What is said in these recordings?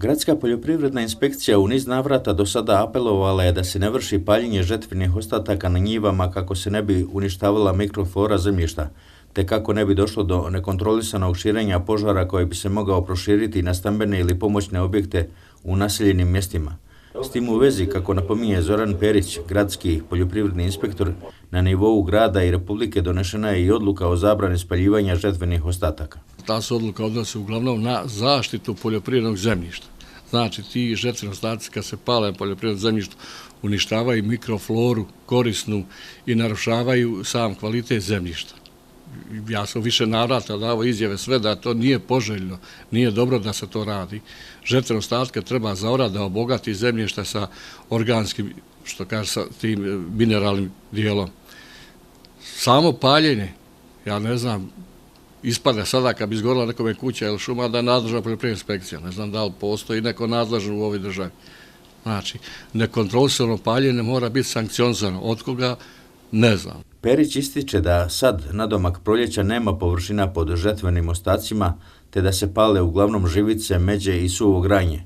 Gradska poljoprivredna inspekcija u niz navrata do sada apelovala je da se ne vrši paljenje žetvenih ostataka na njivama kako se ne bi uništavala mikroflora zemljišta, te kako ne bi došlo do nekontrolisanog širenja požara koji bi se mogao proširiti na stambene ili pomoćne objekte u naseljenim mjestima. S tim u vezi, kako napominje Zoran Perić, gradski poljoprivredni inspektor, na nivou grada i Republike donešena je i odluka o zabrani spaljivanja žetvenih ostataka. Ta se odluka odnosi uglavnom na zaštitu poljoprivrednog zemljišta. Znači, ti žetveni ostaci kad se pale na poljoprivrednom zemljištu uništavaju mikrofloru korisnu i narušavaju sam kvalitet zemljišta. Ja sam više navrata dao izjave sve da to nije poželjno, nije dobro da se to radi. Žetvene ostatke treba zaorati da obogati zemljište sa organskim, što kaže, sa tim mineralnim dijelom. Samo paljenje, ja ne znam, ispada sada kad bi izgorila nekome kuća ili šuma da je nadležna poljoprivredna inspekcija. Ne znam da li postoji neko nadležno u ovoj državi. Znači, nekontrolisano paljenje mora biti sankcionisano. Od koga? Ne znam. Perić ističe da sad nadomak proljeća nema površina pod žetvenim ostacima, te da se pale uglavnom živice, međe i suvo granje.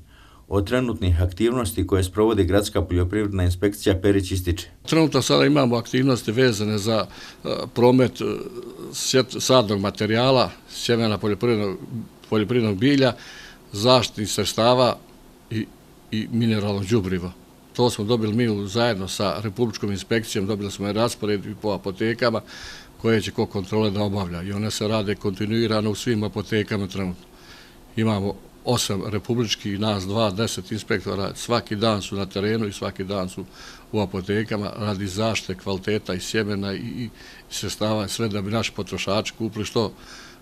Od trenutnih aktivnosti koje sprovodi Gradska poljoprivredna inspekcija Perić ističe. Trenutno sada imamo aktivnosti vezane za promet sadnog materijala, sjemena poljoprivrednog bilja, zaštitnih sredstava i mineralnog đubriva. To smo dobili mi zajedno sa Republičkom inspekcijom, dobili smo i raspored po apotekama koje će ko kontrole da obavlja i one se rade kontinuirano u svim apotekama trenutno. Imamo 8 republičkih, nas 10 inspektora, svaki dan su na terenu i svaki dan su u apotekama radi zaštite kvaliteta i sjemena i sredstava, sve da bi naši potrošači kupili što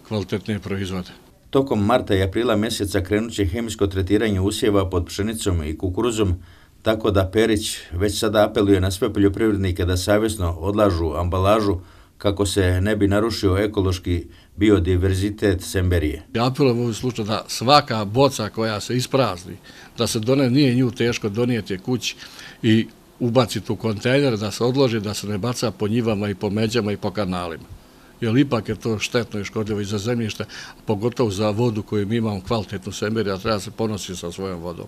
kvalitetnije proizvode. Tokom marta i aprila mjeseca krenut će hemijsko tretiranje usjeva pod pšenicom i kukuruzom, tako da Perić već sada apeluje na sve poljoprivrednike da savjesno odlažu ambalažu kako se ne bi narušio ekološki biodiverzitet semberije. Ja apelujem u ovom slučaju da svaka boca koja se isprazni, da se nije nju teško donijeti kući i ubaciti u kontejner, da se odloži, da se ne baca po njivama i po međama i po kanalima. Jer ipak je to štetno i škodljivo i za zemljište, pogotovo za vodu koju mi imamo kvalitetnu semberiju, a treba se ponositi sa svojom vodom.